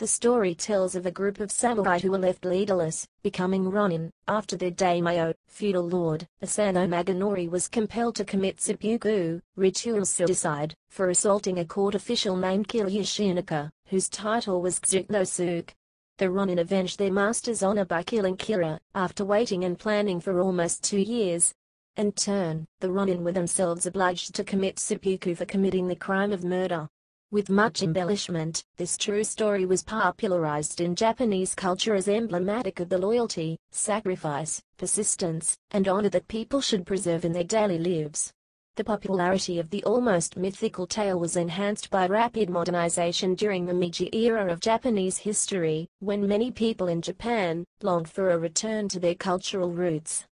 The story tells of a group of samurai who were left leaderless, becoming Ronin, after their daimyo, feudal lord, Asano Naganori was compelled to commit seppuku, ritual suicide, for assaulting a court official named Kira Yoshinaka, whose title was no suke. The Ronin avenged their master's honor by killing Kira, after waiting and planning for almost 2 years. In turn, the Ronin were themselves obliged to commit seppuku for committing the crime of murder. With much embellishment, this true story was popularized in Japanese culture as emblematic of the loyalty, sacrifice, persistence, and honor that people should preserve in their daily lives. The popularity of the almost mythical tale was enhanced by rapid modernization during the Meiji era of Japanese history, when many people in Japan longed for a return to their cultural roots.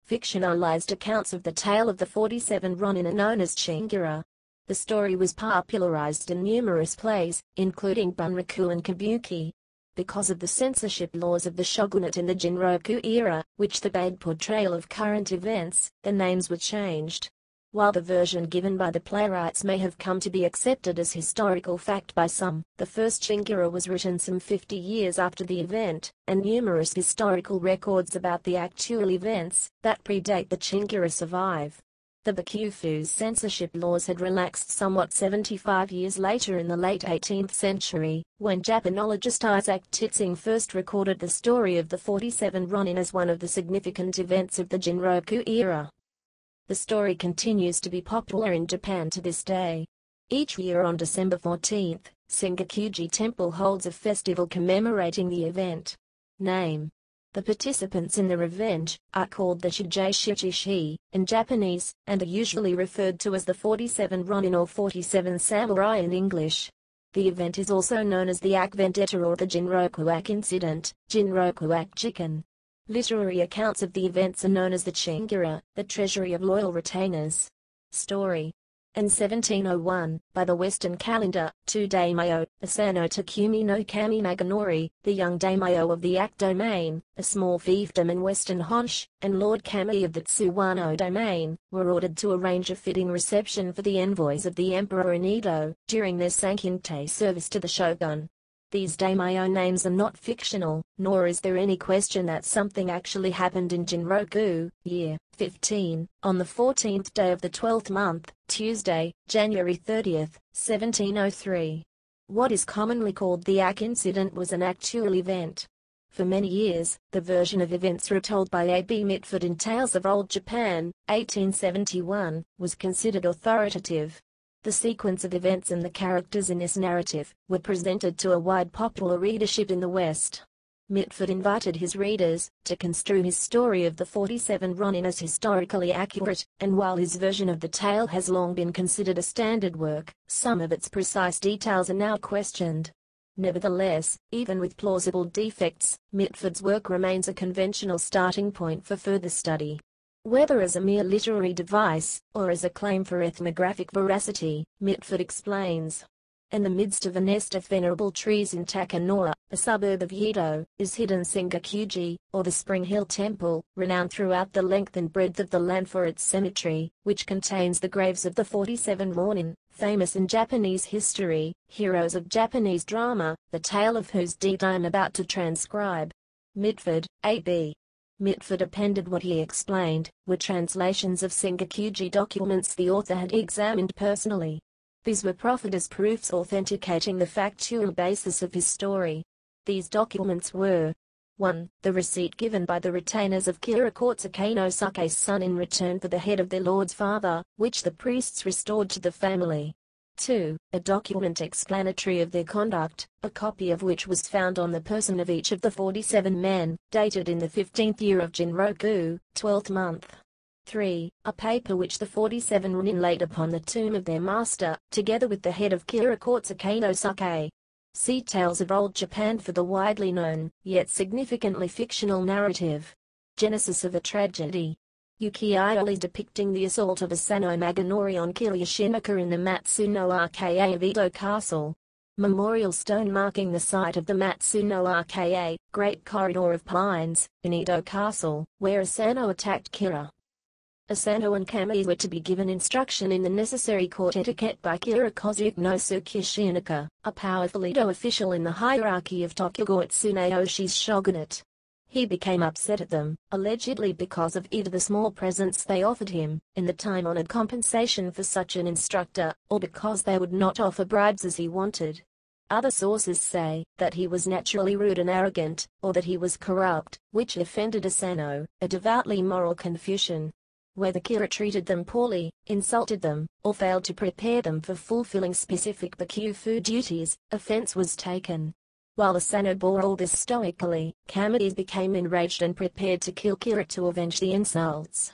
Fictionalized accounts of the tale of the 47 Ronin are known as Shingara. The story was popularized in numerous plays, including bunraku and kabuki. Because of the censorship laws of the shogunate in the Jinroku era, which forbade portrayal of current events, the names were changed. While the version given by the playwrights may have come to be accepted as historical fact by some, the first Shingara was written some 50 years after the event, and numerous historical records about the actual events that predate the Shingara survive. The Bakufu's censorship laws had relaxed somewhat 75 years later in the late 18th century, when Japanologist Isaac Titsing first recorded the story of the 47 Ronin as one of the significant events of the Jinroku era. The story continues to be popular in Japan to this day. Each year on December 14th, Sengakuji Temple holds a festival commemorating the event. Name. The participants in the revenge are called the Shijei Shichishi in Japanese, and are usually referred to as the 47 Ronin or 47 Samurai in English. The event is also known as the Ak Vendetta or the Jinroku-ak incident, Jinroku-ak Chicken. Literary accounts of the events are known as the Shingara, the treasury of loyal retainers. Story. In 1701, by the Western calendar, 2 daimyo, Asano Takumi no Kami Naganori, the young daimyo of the Ak domain, a small fiefdom in Western Honshu, and Lord Kami of the Tsuwano domain, were ordered to arrange a fitting reception for the envoys of the emperor in Edo, during their Sankintei service to the shogun. These daimyo names are not fictional, nor is there any question that something actually happened in Jinroku, year 15, on the 14th day of the 12th month, Tuesday, January 30, 1703. What is commonly called the Ak incident was an actual event. For many years, the version of events retold by A.B. Mitford in Tales of Old Japan, 1871, was considered authoritative. The sequence of events and the characters in this narrative were presented to a wide popular readership in the West. Mitford invited his readers to construe his story of the 47 Ronin as historically accurate, and while his version of the tale has long been considered a standard work, some of its precise details are now questioned. Nevertheless, even with plausible defects, Mitford's work remains a conventional starting point for further study. Whether as a mere literary device, or as a claim for ethnographic veracity, Mitford explains. In the midst of a nest of venerable trees in Takanoa, a suburb of Edo, is hidden Sengakuji, or the Spring Hill Temple, renowned throughout the length and breadth of the land for its cemetery, which contains the graves of the 47 Ronin, famous in Japanese history, heroes of Japanese drama, the tale of whose deed I am about to transcribe. Mitford, A.B. Mitford appended what he explained were translations of Sengakuji documents the author had examined personally. These were proffered as proofs authenticating the factual basis of his story. These documents were 1. The receipt given by the retainers of Kira Kōzuke no Suke's son in return for the head of their lord's father, which the priests restored to the family. 2. A document explanatory of their conduct, a copy of which was found on the person of each of the 47 men, dated in the 15th year of Jinroku, 12th month. 3. A paper which the 47 Ronin laid upon the tomb of their master, together with the head of Kira Kōzuke no Suke. See Tales of Old Japan for the widely known, yet significantly fictional narrative. Genesis of a Tragedy. Ukiyo-e depicting the assault of Asano Naganori on Kira Yoshinaka in the Matsuno Rka of Edo Castle. Memorial stone marking the site of the Matsuno Rka, Great Corridor of Pines, in Edo Castle, where Asano attacked Kira. Asano and Kami were to be given instruction in the necessary court etiquette by Kira Yoshinaka, a powerful Edo official in the hierarchy of Tokugawa Tsuneyoshi's shogunate. He became upset at them, allegedly because of either the small presents they offered him, in the time-honored compensation for such an instructor, or because they would not offer bribes as he wanted. Other sources say that he was naturally rude and arrogant, or that he was corrupt, which offended Asano, a devoutly moral Confucian. Whether Kira treated them poorly, insulted them, or failed to prepare them for fulfilling specific Bakufu duties, offense was taken. While Asano bore all this stoically, Kami became enraged and prepared to kill Kira to avenge the insults.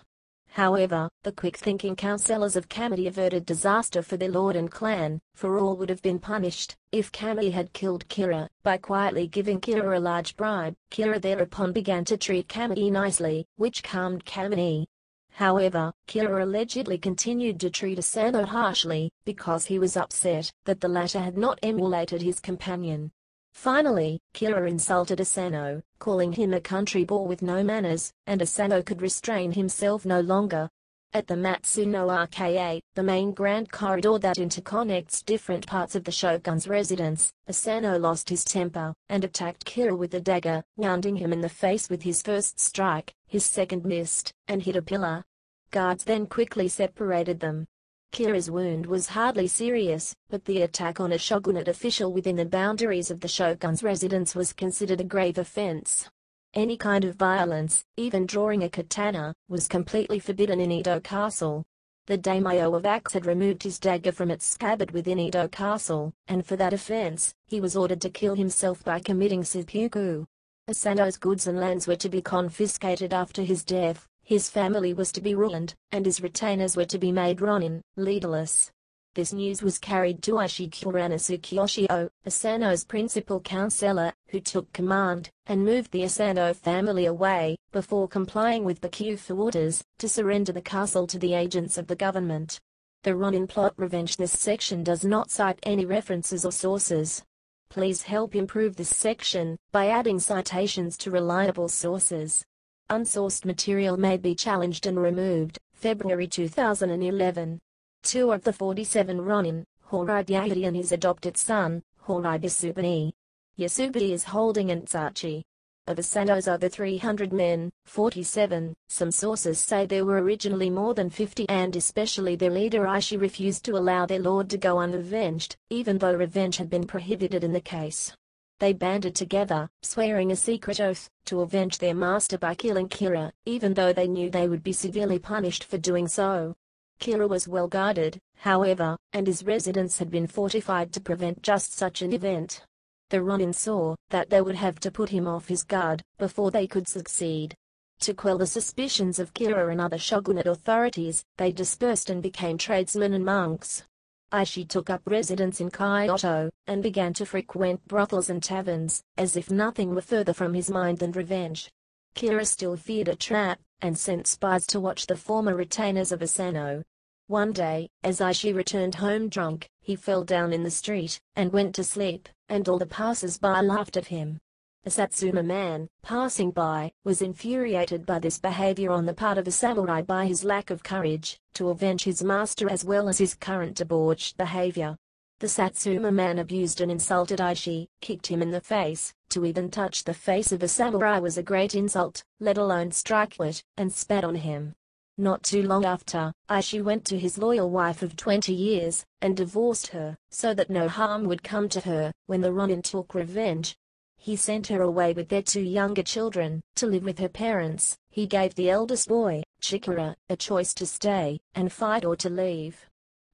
However, the quick-thinking counselors of Kami averted disaster for their lord and clan, for all would have been punished if Kami had killed Kira by quietly giving Kira a large bribe. Kira thereupon began to treat Kami nicely, which calmed Kami. However, Kira allegedly continued to treat Asano harshly, because he was upset that the latter had not emulated his companion. Finally, Kira insulted Asano, calling him a country boy with no manners, and Asano could restrain himself no longer. At the Matsuno Arcade, the main grand corridor that interconnects different parts of the shogun's residence, Asano lost his temper, and attacked Kira with a dagger, wounding him in the face with his first strike. His second missed, and hit a pillar. Guards then quickly separated them. Kira's wound was hardly serious, but the attack on a shogunate official within the boundaries of the shogun's residence was considered a grave offense. Any kind of violence, even drawing a katana, was completely forbidden in Edo Castle. The daimyo of Axe had removed his dagger from its scabbard within Edo Castle, and for that offense, he was ordered to kill himself by committing seppuku. Asano's goods and lands were to be confiscated after his death. His family was to be ruined, and his retainers were to be made Ronin, leaderless. This news was carried to Kuranosuke, Asano's principal counselor, who took command, and moved the Asano family away, before complying with Bakufu orders, to surrender the castle to the agents of the government. The Ronin plot revenge. This section does not cite any references or sources. Please help improve this section, by adding citations to reliable sources. Unsourced material may be challenged and removed. February 2011. 2 of the 47 Ronin, Horai Yagiri and his adopted son, Horai Yasubani. Yasubani is holding Entsachi. Of Asano's over 300 men, 47, some sources say there were originally more than 50, and especially their leader Aishi refused to allow their lord to go unavenged, even though revenge had been prohibited in the case. They banded together, swearing a secret oath, to avenge their master by killing Kira, even though they knew they would be severely punished for doing so. Kira was well guarded, however, and his residence had been fortified to prevent just such an event. The Ronin saw that they would have to put him off his guard, before they could succeed. To quell the suspicions of Kira and other shogunate authorities, they dispersed and became tradesmen and monks. Aishi took up residence in Kyoto, and began to frequent brothels and taverns, as if nothing were further from his mind than revenge. Kira still feared a trap, and sent spies to watch the former retainers of Asano. One day, as Aishi returned home drunk, he fell down in the street, and went to sleep, and all the passers-by laughed at him. A Satsuma man, passing by, was infuriated by this behavior on the part of a samurai by his lack of courage, to avenge his master as well as his current debauched behavior. The Satsuma man abused and insulted Aishi, kicked him in the face. To even touch the face of a samurai was a great insult, let alone strike it, and spat on him. Not too long after, Aishi went to his loyal wife of 20 years, and divorced her, so that no harm would come to her. When the Ronin took revenge, he sent her away with their 2 younger children, to live with her parents. He gave the eldest boy, Chikara, a choice to stay and fight or to leave.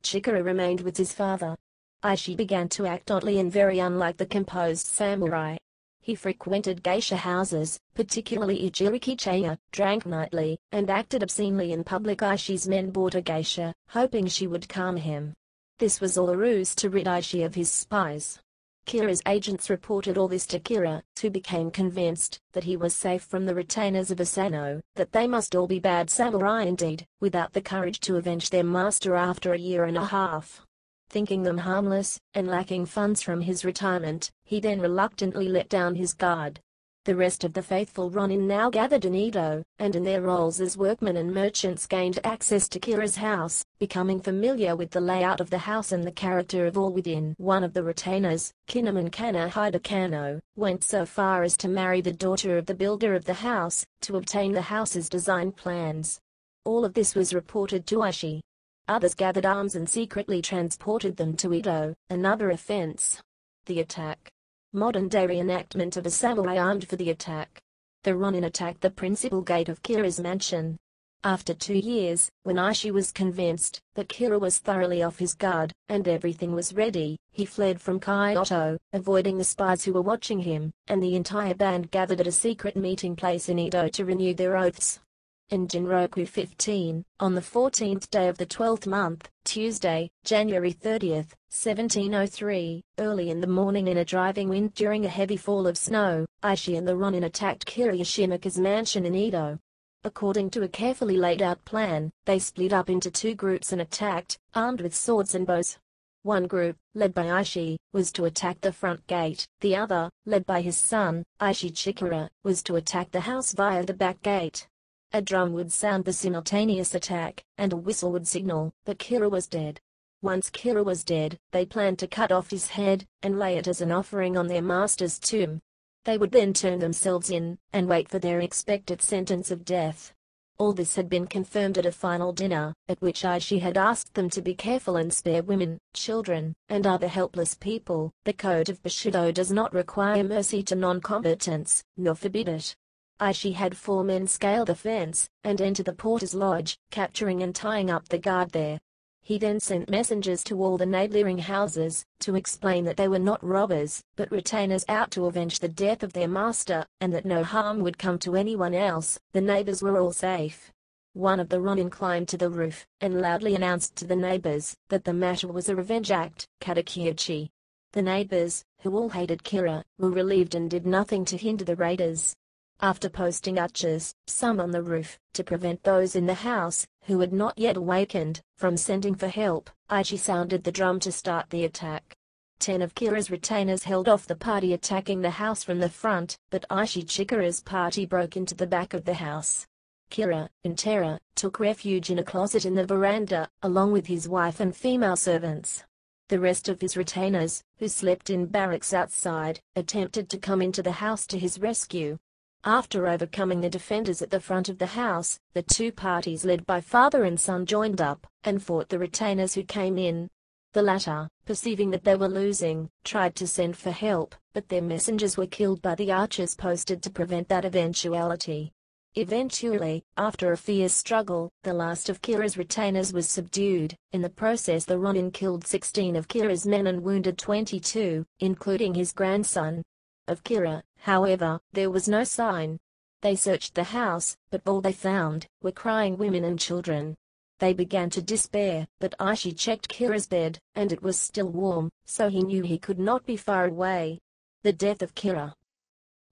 Chikara remained with his father. Aishi began to act oddly and very unlike the composed samurai. He frequented geisha houses, particularly Ichirikichaya, drank nightly, and acted obscenely in public. Aishi's men bought a geisha, hoping she would calm him. This was all a ruse to rid Aishi of his spies. Kira's agents reported all this to Kira, who became convinced that he was safe from the retainers of Asano, that they must all be bad samurai indeed, without the courage to avenge their master after a year and a half. Thinking them harmless, and lacking funds from his retirement, he then reluctantly let down his guard. The rest of the faithful Ronin now gathered in Edo, and in their roles as workmen and merchants gained access to Kira's house, becoming familiar with the layout of the house and the character of all within. One of the retainers, Kinemon Kana Hidekano, went so far as to marry the daughter of the builder of the house, to obtain the house's design plans. All of this was reported to Aishi. Others gathered arms and secretly transported them to Edo, another offense. The attack. Modern-day reenactment of a samurai armed for the attack. The Ronin attacked the principal gate of Kira's mansion. After 2 years, when Aishi was convinced that Kira was thoroughly off his guard, and everything was ready, he fled from Kyoto, avoiding the spies who were watching him, and the entire band gathered at a secret meeting place in Edo to renew their oaths. In Jinroku 15, on the 14th day of the 12th month, Tuesday, January 30th, 1703, early in the morning in a driving wind during a heavy fall of snow, Aishi and the Ronin attacked Kira Yoshinaka's mansion in Edo. According to a carefully laid out plan, they split up into 2 groups and attacked, armed with swords and bows. One group, led by Aishi, was to attack the front gate. The other, led by his son, Aishi Chikara, was to attack the house via the back gate. A drum would sound the simultaneous attack, and a whistle would signal that Kira was dead. Once Kira was dead, they planned to cut off his head, and lay it as an offering on their master's tomb. They would then turn themselves in, and wait for their expected sentence of death. All this had been confirmed at a final dinner, at which Aishi had asked them to be careful and spare women, children, and other helpless people. The code of Bushido does not require mercy to non-combatants, nor forbid it. Aishi had 4 men scale the fence, and enter the porter's lodge, capturing and tying up the guard there. He then sent messengers to all the neighboring houses, to explain that they were not robbers, but retainers out to avenge the death of their master, and that no harm would come to anyone else. The neighbors were all safe. One of the Ronin climbed to the roof, and loudly announced to the neighbors that the matter was a revenge act, katakiuchi. The neighbors, who all hated Kira, were relieved and did nothing to hinder the raiders. After posting archers, some on the roof, to prevent those in the house, who had not yet awakened, from sending for help, Aishi sounded the drum to start the attack. 10 of Kira's retainers held off the party attacking the house from the front, but Aishi Chikara's party broke into the back of the house. Kira, in terror, took refuge in a closet in the veranda, along with his wife and female servants. The rest of his retainers, who slept in barracks outside, attempted to come into the house to his rescue. After overcoming the defenders at the front of the house, the 2 parties led by father and son joined up, and fought the retainers who came in. The latter, perceiving that they were losing, tried to send for help, but their messengers were killed by the archers posted to prevent that eventuality. Eventually, after a fierce struggle, the last of Kira's retainers was subdued. In the process the Ronin killed 16 of Kira's men and wounded 22, including his grandson. Of Kira, however, there was no sign. They searched the house, but all they found were crying women and children. They began to despair, but Aishi checked Kira's bed, and it was still warm, so he knew he could not be far away. The death of Kira.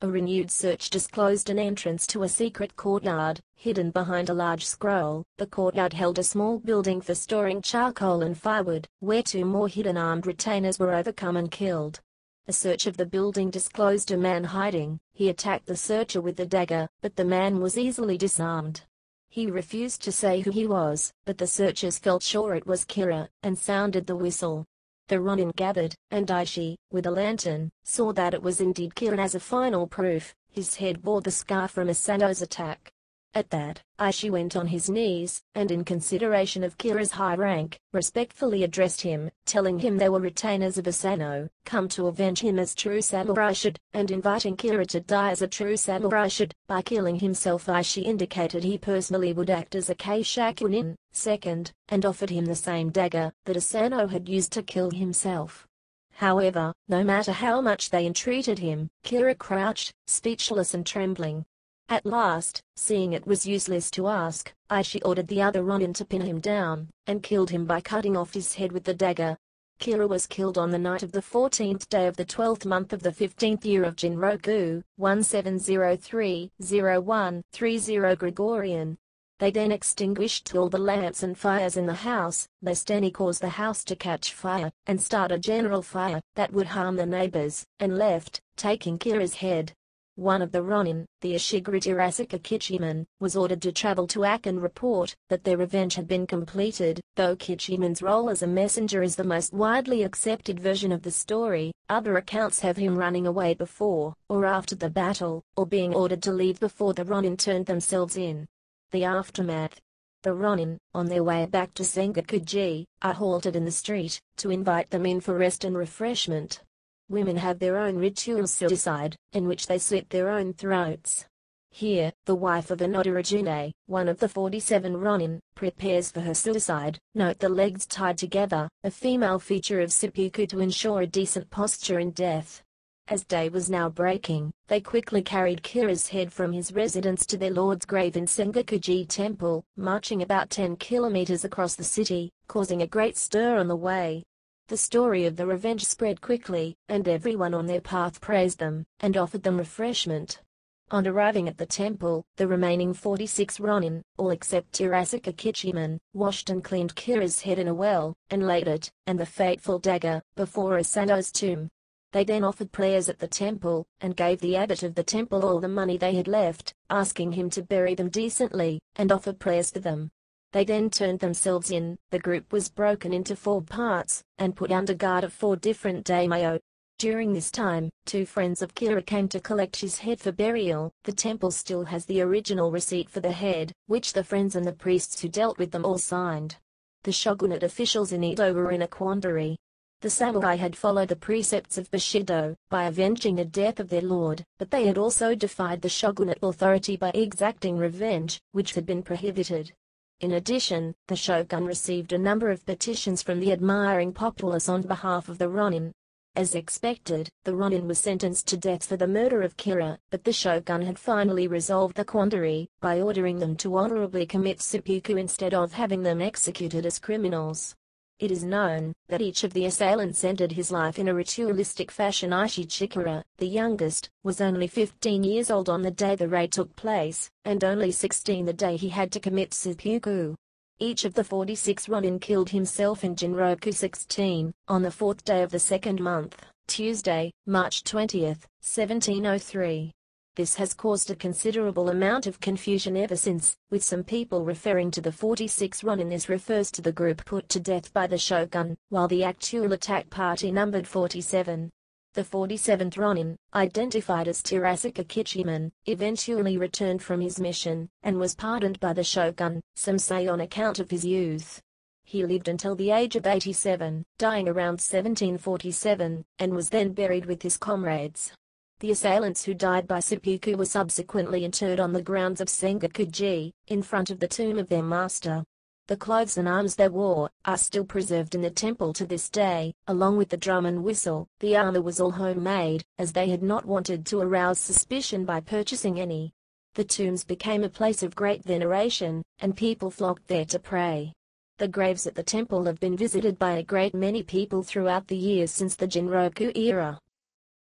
A renewed search disclosed an entrance to a secret courtyard, hidden behind a large scroll. The courtyard held a small building for storing charcoal and firewood, where 2 more hidden armed retainers were overcome and killed. A search of the building disclosed a man hiding. He attacked the searcher with a dagger, but the man was easily disarmed. He refused to say who he was, but the searchers felt sure it was Kira, and sounded the whistle. The Ronin gathered, and Aishi, with a lantern, saw that it was indeed Kira. As a final proof, his head bore the scar from Asano's attack. At that, Aishi went on his knees, and in consideration of Kira's high rank, respectfully addressed him, telling him they were retainers of Asano, come to avenge him as true samurai should, and inviting Kira to die as a true samurai should. By killing himself, Aishi indicated he personally would act as a Keishakunin, second, and offered him the same dagger that Asano had used to kill himself. However, no matter how much they entreated him, Kira crouched, speechless and trembling. At last, seeing it was useless to ask, Aishi ordered the other Ronin to pin him down, and killed him by cutting off his head with the dagger. Kira was killed on the night of the 14th day of the 12th month of the 15th year of Jinroku, 1703-0130 Gregorian. They then extinguished all the lamps and fires in the house, lest any cause the house to catch fire, and start a general fire that would harm the neighbors, and left, taking Kira's head. One of the Ronin, the Ishiguro Terasuke Kichiman, was ordered to travel to Ak and report that their revenge had been completed. Though Kichiman's role as a messenger is the most widely accepted version of the story, other accounts have him running away before or after the battle, or being ordered to leave before the Ronin turned themselves in. The aftermath. The Ronin, on their way back to Sengakuji, are halted in the street to invite them in for rest and refreshment. Women have their own ritual suicide, in which they slit their own throats. Here, the wife of Onodarajune, one of the 47 Ronin, prepares for her suicide. Note the legs tied together, a female feature of seppuku to ensure a decent posture in death. As day was now breaking, they quickly carried Kira's head from his residence to their lord's grave in Sengakuji Temple, marching about 10 kilometers across the city, causing a great stir on the way. The story of the revenge spread quickly, and everyone on their path praised them, and offered them refreshment. On arriving at the temple, the remaining 46 Ronin, all except Terasuke Kichiman, washed and cleaned Kira's head in a well, and laid it, and the fateful dagger, before Asano's tomb. They then offered prayers at the temple, and gave the abbot of the temple all the money they had left, asking him to bury them decently, and offer prayers for them. They then turned themselves in. The group was broken into 4 parts, and put under guard of 4 different daimyo. During this time, 2 friends of Kira came to collect his head for burial. The temple still has the original receipt for the head, which the friends and the priests who dealt with them all signed. The shogunate officials in Edo were in a quandary. The samurai had followed the precepts of Bushido by avenging the death of their lord, but they had also defied the shogunate authority by exacting revenge, which had been prohibited. In addition, the shogun received a number of petitions from the admiring populace on behalf of the Ronin. As expected, the Ronin was sentenced to death for the murder of Kira, but the shogun had finally resolved the quandary by ordering them to honorably commit seppuku instead of having them executed as criminals. It is known that each of the assailants ended his life in a ritualistic fashion. Aishi Chikara, the youngest, was only 15 years old on the day the raid took place, and only 16 the day he had to commit seppuku. Each of the 46 Ronin killed himself in Jinroku 16, on the 4th day of the 2nd month, Tuesday, March 20, 1703. This has caused a considerable amount of confusion ever since, with some people referring to the 46 Ronin. This refers to the group put to death by the shogun, while the actual attack party numbered 47. The 47th Ronin, identified as Terasuke Kichiman, eventually returned from his mission, and was pardoned by the shogun, some say on account of his youth. He lived until the age of 87, dying around 1747, and was then buried with his comrades. The assailants who died by seppuku were subsequently interred on the grounds of Sengakuji, in front of the tomb of their master. The clothes and arms they wore are still preserved in the temple to this day, along with the drum and whistle. The armor was all homemade, as they had not wanted to arouse suspicion by purchasing any. The tombs became a place of great veneration, and people flocked there to pray. The graves at the temple have been visited by a great many people throughout the years since the Jinroku era.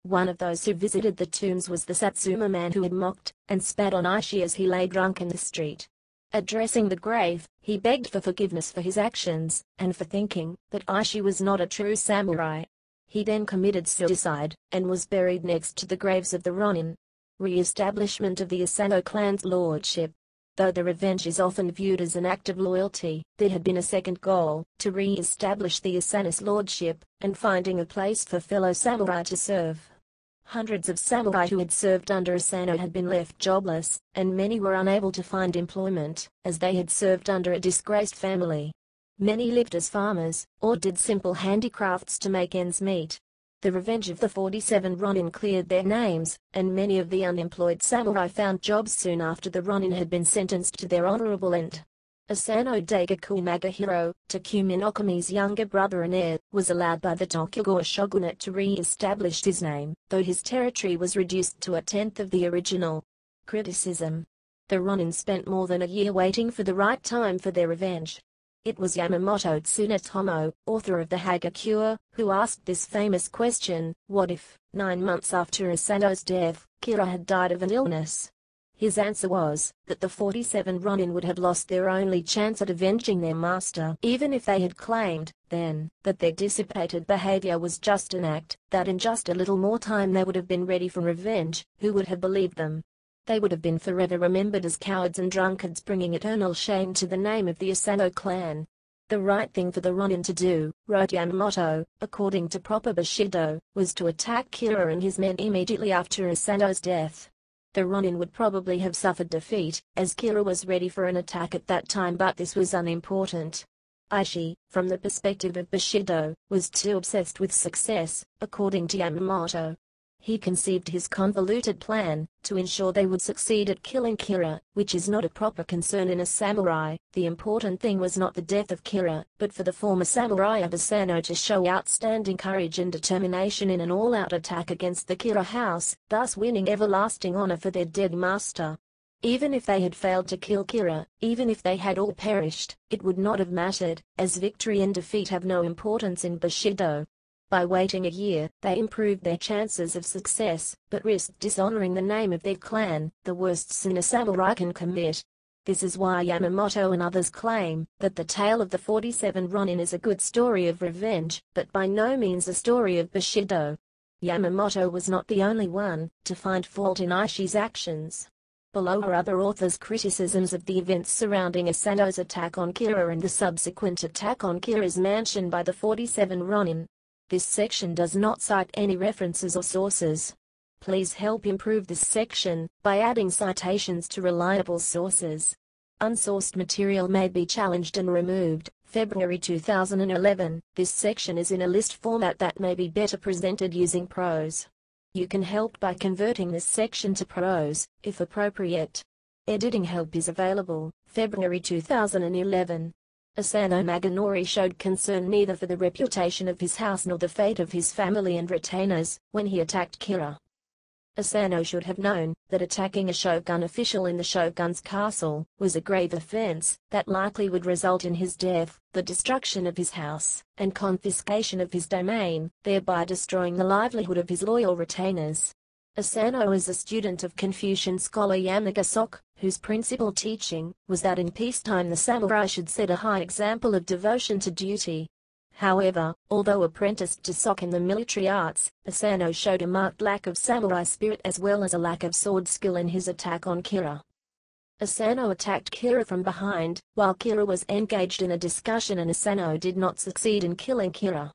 One of those who visited the tombs was the Satsuma man who had mocked and spat on Aishi as he lay drunk in the street. Addressing the grave, he begged for forgiveness for his actions, and for thinking that Aishi was not a true samurai. He then committed suicide, and was buried next to the graves of the Ronin. Re-establishment of the Asano clan's lordship. Though the revenge is often viewed as an act of loyalty, there had been a second goal, to re-establish the Asano's lordship, and finding a place for fellow samurai to serve. Hundreds of samurai who had served under Asano had been left jobless, and many were unable to find employment, as they had served under a disgraced family. Many lived as farmers, or did simple handicrafts to make ends meet. The revenge of the 47 Ronin cleared their names, and many of the unemployed samurai found jobs soon after the Ronin had been sentenced to their honorable end. Asano Daigaku Nagahiro, Takumi Nokomi's younger brother and heir, was allowed by the Tokugawa shogunate to re-establish his name, though his territory was reduced to a tenth of the original. Criticism. The Ronin spent more than a year waiting for the right time for their revenge. It was Yamamoto Tsunetomo, author of the Hagakure, who asked this famous question: what if, 9 months after Asano's death, Kira had died of an illness? His answer was that the 47 Ronin would have lost their only chance at avenging their master even if they had claimed, then, that their dissipated behavior was just an act, that in just a little more time they would have been ready for revenge. Who would have believed them? They would have been forever remembered as cowards and drunkards, bringing eternal shame to the name of the Asano clan. The right thing for the Ronin to do, wrote Yamamoto, according to proper Bushido, was to attack Kira and his men immediately after Asano's death. The Ronin would probably have suffered defeat, as Kira was ready for an attack at that time, but this was unimportant. Aishi, from the perspective of Bushido, was too obsessed with success, according to Yamamoto. He conceived his convoluted plan to ensure they would succeed at killing Kira, which is not a proper concern in a samurai. The important thing was not the death of Kira, but for the former samurai of Asano to show outstanding courage and determination in an all-out attack against the Kira house, thus winning everlasting honor for their dead master. Even if they had failed to kill Kira, even if they had all perished, it would not have mattered, as victory and defeat have no importance in Bushido. By waiting a year, they improved their chances of success, but risked dishonoring the name of their clan, the worst sin a samurai can commit. This is why Yamamoto and others claim that the tale of the 47 Ronin is a good story of revenge, but by no means a story of Bushido. Yamamoto was not the only one to find fault in Aishi's actions. Below are other authors' criticisms of the events surrounding Asano's attack on Kira and the subsequent attack on Kira's mansion by the 47 Ronin. This section does not cite any references or sources. Please help improve this section by adding citations to reliable sources. Unsourced material may be challenged and removed. February 2011. This section is in a list format that may be better presented using prose. You can help by converting this section to prose, if appropriate. Editing help is available. February 2011. Asano Naganori showed concern neither for the reputation of his house nor the fate of his family and retainers when he attacked Kira. Asano should have known that attacking a shogun official in the shogun's castle was a grave offense that likely would result in his death, the destruction of his house, and confiscation of his domain, thereby destroying the livelihood of his loyal retainers. Asano is a student of Confucian scholar Yamaga Soke, whose principal teaching was that in peacetime the samurai should set a high example of devotion to duty. However, although apprenticed to Soke in the military arts, Asano showed a marked lack of samurai spirit as well as a lack of sword skill in his attack on Kira. Asano attacked Kira from behind, while Kira was engaged in a discussion, and Asano did not succeed in killing Kira.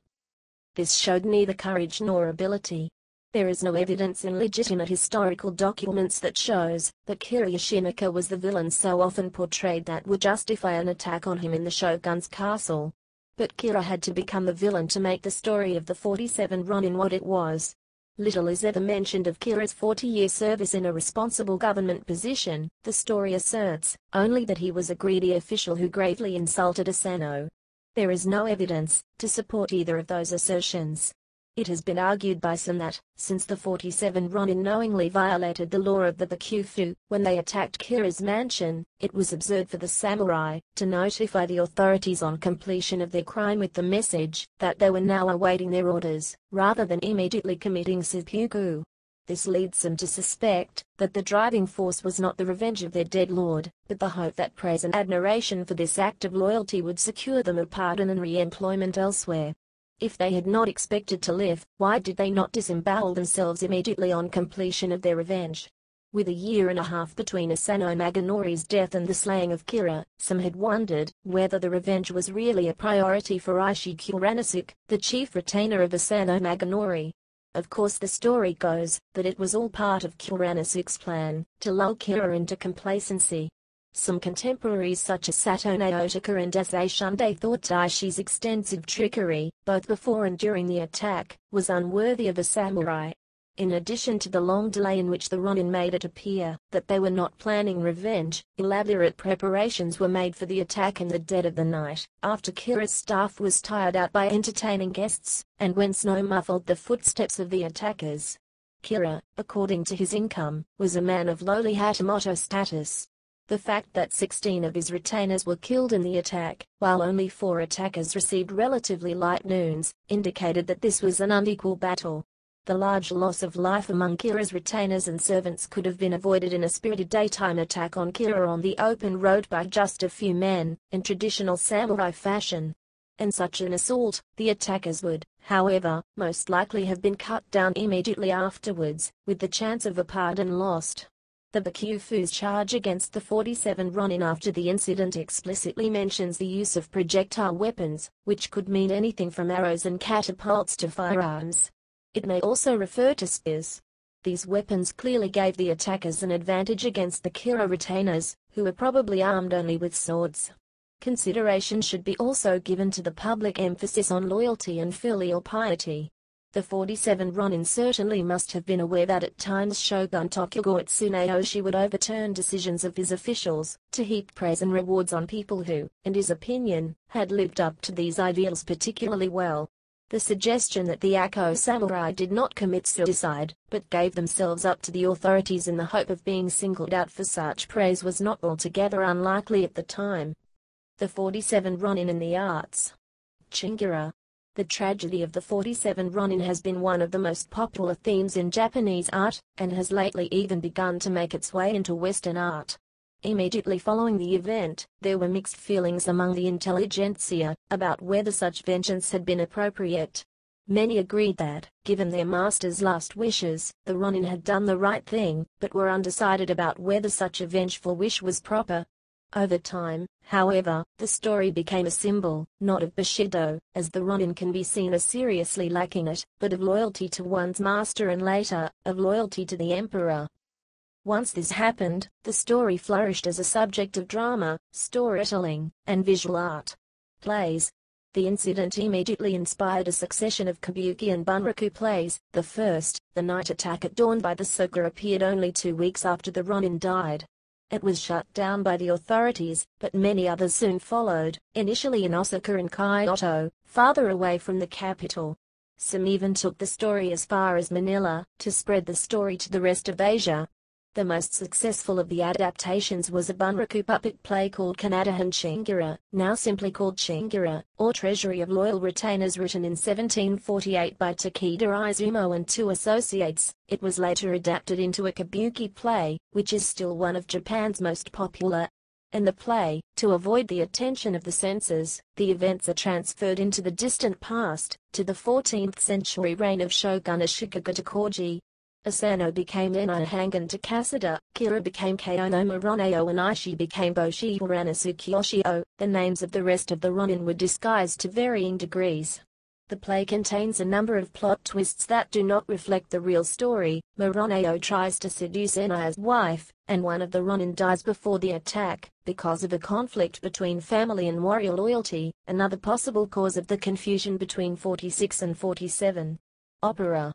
This showed neither courage nor ability. There is no evidence in legitimate historical documents that shows that Kira Yoshinaka was the villain so often portrayed that would justify an attack on him in the shogun's castle. But Kira had to become the villain to make the story of the 47 Ronin what it was. Little is ever mentioned of Kira's 40-year service in a responsible government position. The story asserts only that he was a greedy official who gravely insulted Asano. There is no evidence to support either of those assertions. It has been argued by some that, since the 47 Ronin knowingly violated the law of the Bakufu when they attacked Kira's mansion, it was absurd for the samurai to notify the authorities on completion of their crime with the message that they were now awaiting their orders, rather than immediately committing seppuku. This leads some to suspect that the driving force was not the revenge of their dead lord, but the hope that praise and admiration for this act of loyalty would secure them a pardon and re-employment elsewhere. If they had not expected to live, why did they not disembowel themselves immediately on completion of their revenge? With a year and a half between Asano Naganori's death and the slaying of Kira, some had wondered whether the revenge was really a priority for Aishi Kuranosuke, the chief retainer of Asano Naganori. Of course, the story goes that it was all part of Kuranosuke's plan to lull Kira into complacency. Some contemporaries such as Satono Otaka and Asashunde thought Aishi's extensive trickery, both before and during the attack, was unworthy of a samurai. In addition to the long delay in which the Ronin made it appear that they were not planning revenge, elaborate preparations were made for the attack in the dead of the night, after Kira's staff was tired out by entertaining guests, and when snow muffled the footsteps of the attackers. Kira, according to his income, was a man of lowly Hatamoto status. The fact that 16 of his retainers were killed in the attack, while only 4 attackers received relatively light wounds, indicated that this was an unequal battle. the large loss of life among Kira's retainers and servants could have been avoided in a spirited daytime attack on Kira on the open road by just a few men, in traditional samurai fashion. In such an assault, the attackers would, however, most likely have been cut down immediately afterwards, with the chance of a pardon lost. The Bakufu's charge against the 47 Ronin after the incident explicitly mentions the use of projectile weapons, which could mean anything from arrows and catapults to firearms. It may also refer to spears. These weapons clearly gave the attackers an advantage against the Kira retainers, who were probably armed only with swords. Consideration should be also given to the public emphasis on loyalty and filial piety. The 47 Ronin certainly must have been aware that at times Shogun Tokugawa Tsuneyoshi would overturn decisions of his officials, to heap praise and rewards on people who, in his opinion, had lived up to these ideals particularly well. The suggestion that the Ako samurai did not commit suicide, but gave themselves up to the authorities in the hope of being singled out for such praise was not altogether unlikely at the time. The 47 Ronin in the arts. Chingira. The tragedy of the 47 Ronin has been one of the most popular themes in Japanese art, and has lately even begun to make its way into Western art. Immediately following the event, there were mixed feelings among the intelligentsia about whether such vengeance had been appropriate. Many agreed that, given their master's last wishes, the Ronin had done the right thing, but were undecided about whether such a vengeful wish was proper. Over time, however, the story became a symbol, not of Bushido, as the Ronin can be seen as seriously lacking it, but of loyalty to one's master and later, of loyalty to the emperor. Once this happened, the story flourished as a subject of drama, storytelling, and visual art. Plays. The incident immediately inspired a succession of kabuki and bunraku plays. The first, The Night Attack at Dawn by the Suke, appeared only 2 weeks after the Ronin died. It was shut down by the authorities, but many others soon followed, initially in Osaka and Kyoto, farther away from the capital. Some even took the story as far as Manila, to spread the story to the rest of Asia. The most successful of the adaptations was a bunraku puppet play called Kanadahan Chingira, now simply called Chingira, or Treasury of Loyal Retainers, written in 1748 by Takeda Izumo and 2 associates. It was later adapted into a kabuki play, which is still one of Japan's most popular. In the play, to avoid the attention of the censors, the events are transferred into the distant past, to the 14th century reign of Shogun Ashikaga Tokoji. Asano became Eno Hangen to Kasada, Kira became Kaono Moroneo, and Aishi became Boshi Ranasukiyoshio. The names of the rest of the Ronin were disguised to varying degrees. The play contains a number of plot twists that do not reflect the real story. Moroneo tries to seduce Eno as wife, and one of the Ronin dies before the attack, because of a conflict between family and warrior loyalty, another possible cause of the confusion between 46 and 47. Opera.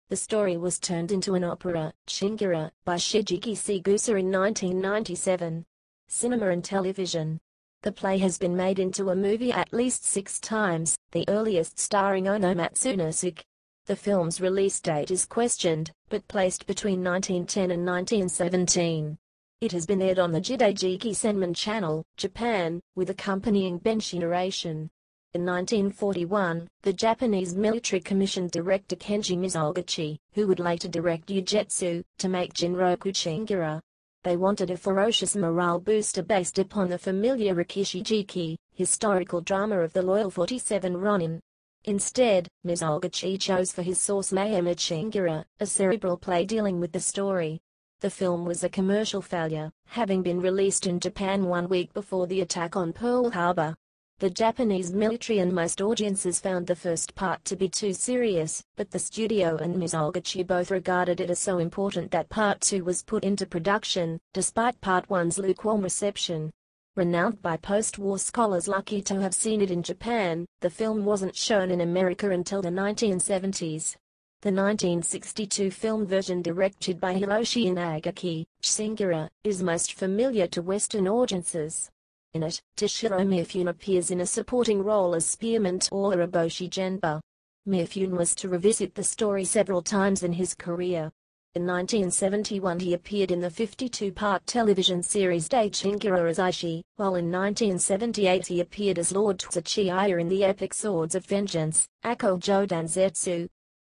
The story was turned into an opera, Chingira, by Shigeki Segusa in 1997. Cinema and television. The play has been made into a movie at least 6 times, the earliest starring Ono Matsunosuke. The film's release date is questioned, but placed between 1910 and 1917. It has been aired on the Jidaijiki Senman Channel, Japan, with accompanying benshi narration. In 1941, the Japanese military commissioned director Kenji Mizoguchi, who would later direct Ugetsu, to make Jinroku Chingira. They wanted a ferocious morale booster based upon the familiar Rikishijiki, historical drama of the loyal 47 Ronin. Instead, Mizoguchi chose for his source Mayama Chingira, a cerebral play dealing with the story. The film was a commercial failure, having been released in Japan 1 week before the attack on Pearl Harbor. The Japanese military and most audiences found the first part to be too serious, but the studio and Mizoguchi both regarded it as so important that Part 2 was put into production, despite Part 1's lukewarm reception. Renowned by post-war scholars lucky to have seen it in Japan, the film wasn't shown in America until the 1970s. The 1962 film version, directed by Hiroshi Inagaki, Chingira, is most familiar to Western audiences. In it, Toshiro Mifune appears in a supporting role as Spearman or Oroboshi Genba. Mifune was to revisit the story several times in his career. In 1971 he appeared in the 52-part television series Dai Chingira as Aishi, while in 1978 he appeared as Lord Tsuchiya in the epic Swords of Vengeance, Ako Jodan Zetsu.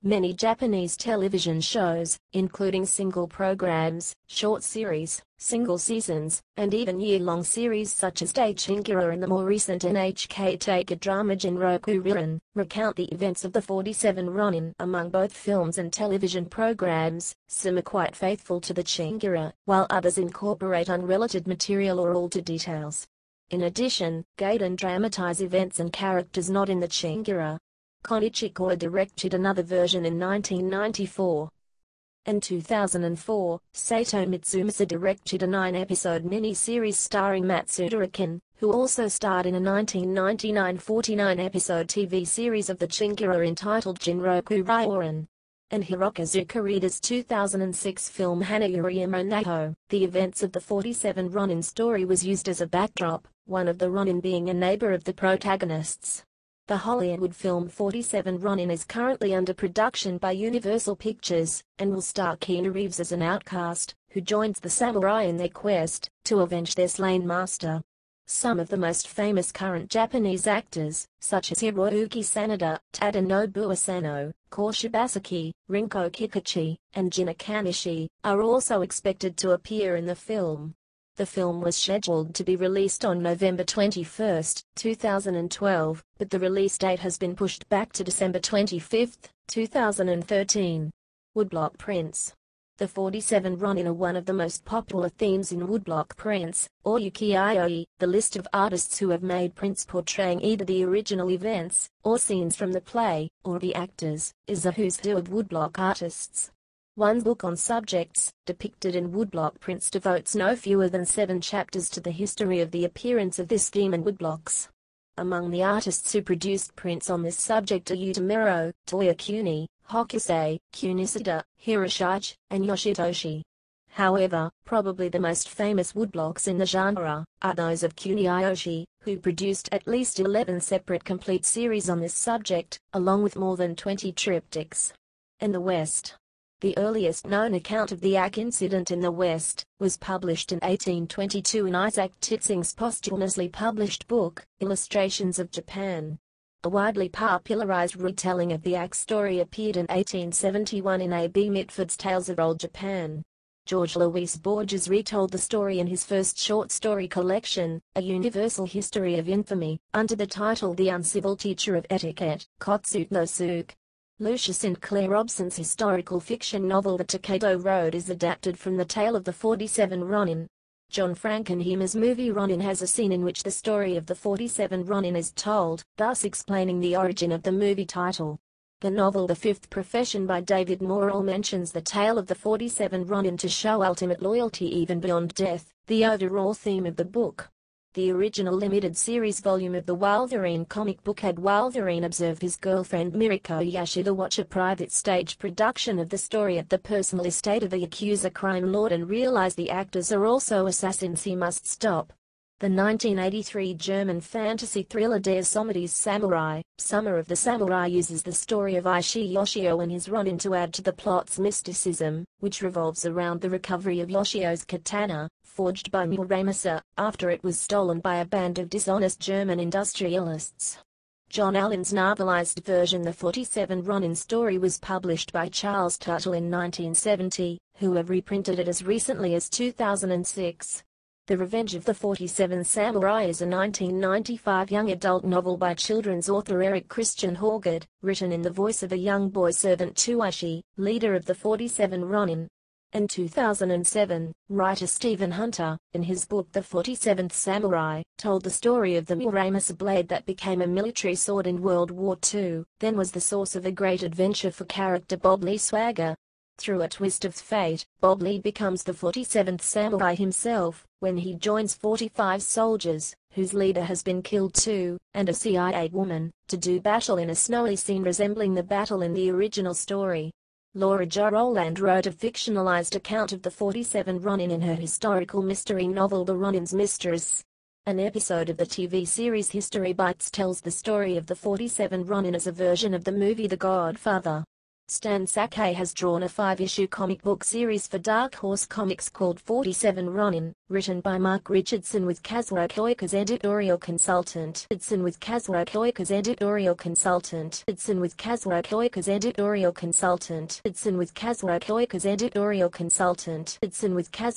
Many Japanese television shows, including single programs, short series, single seasons, and even year-long series such as Daichingira and the more recent NHK Taika drama Jinroku Ryurin, recount the events of the 47 Ronin. Among both films and television programs, some are quite faithful to the Chingira, while others incorporate unrelated material or altered details. In addition, Gaiden dramatize events and characters not in the Chingira. Konichikawa directed another version in 1994. In 2004, Sato Mitsumasa directed a 9-episode mini-series starring Matsuda Akin, who also starred in a 1999 49-episode TV series of the Chingira entitled Jinroku Ryorin. In Hirokazu Koreeda's 2006 film Hanayuriyama Naho, the events of the 47 Ronin story was used as a backdrop, one of the Ronin being a neighbor of the protagonists. The Hollywood film 47 Ronin is currently under production by Universal Pictures, and will star Keanu Reeves as an outcast, who joins the samurai in their quest to avenge their slain master. Some of the most famous current Japanese actors, such as Hiroyuki Sanada, Tadanobu Asano, Kō Shibasaki, Rinko Kikuchi, and Jin Akanishi, are also expected to appear in the film. The film was scheduled to be released on November 21, 2012, but the release date has been pushed back to December 25, 2013. Woodblock prints. The 47 Ronin are one of the most popular themes in woodblock prints, or ukiyo-e, the list of artists who have made prints portraying either the original events, or scenes from the play, or the actors, is a who's who of woodblock artists. One book on subjects, depicted in woodblock prints, devotes no fewer than 7 chapters to the history of the appearance of this theme in woodblocks. Among the artists who produced prints on this subject are Utamiro, Toyokuni, Hokusei, Kunisada, Hiroshige, and Yoshitoshi. However, probably the most famous woodblocks in the genre are those of Kuniyoshi, who produced at least 11 separate complete series on this subject, along with more than 20 triptychs. In the West, the earliest known account of the Ak incident in the West was published in 1822 in Isaac Titsing's posthumously published book, Illustrations of Japan. A widely popularized retelling of the Ak story appeared in 1871 in A.B. Mitford's Tales of Old Japan. George Luis Borges retold the story in his first short story collection, A Universal History of Infamy, under the title The Uncivil Teacher of Etiquette, Kotsu no Suke. Lucius Sinclair Robson's historical fiction novel The Takedo Road is adapted from the tale of the 47 Ronin. John Frankenheimer's movie Ronin has a scene in which the story of the 47 Ronin is told, thus explaining the origin of the movie title. The novel The Fifth Profession by David Morrell mentions the tale of the 47 Ronin to show ultimate loyalty even beyond death, the overall theme of the book. The original limited series volume of the Wolverine comic book had Wolverine observe his girlfriend Miriko Yashida watch a private stage production of the story at the personal estate of a Yakuza crime lord and realize the actors are also assassins he must stop. The 1983 German fantasy thriller Der Sommerdies Samurai, Summer of the Samurai, uses the story of Ishii Yoshio and his Ronin to add to the plot's mysticism, which revolves around the recovery of Yoshio's katana, forged by Muramasa, after it was stolen by a band of dishonest German industrialists. John Allen's novelized version The 47 Ronin story was published by Charles Tuttle in 1970, who have reprinted it as recently as 2006. The Revenge of the 47 Samurai is a 1995 young adult novel by children's author Eric Christian Horgard, written in the voice of a young boy servant Tuishi, leader of the 47 Ronin. In 2007, writer Stephen Hunter, in his book The 47th Samurai, told the story of the Muramasa blade that became a military sword in World War II, then was the source of a great adventure for character Bob Lee Swagger. Through a twist of fate, Bob Lee becomes the 47th Samurai himself, when he joins 45 soldiers, whose leader has been killed too, and a CIA woman, to do battle in a snowy scene resembling the battle in the original story. Laura Jo Roland wrote a fictionalized account of the 47 Ronin in her historical mystery novel The Ronin's Mistress. An episode of the TV series History Bites tells the story of the 47 Ronin as a version of the movie The Godfather. Stan Sakai has drawn a 5-issue comic book series for Dark Horse Comics called 47 Ronin, written by Mark Richardson with Kazuo Koika's editorial consultant. Richardson with Kazuo Koika's editorial consultant. Richardson with Kazuo Koika's editorial consultant. Richardson with Kazuo Koika's editorial consultant. Richardson with Kazuo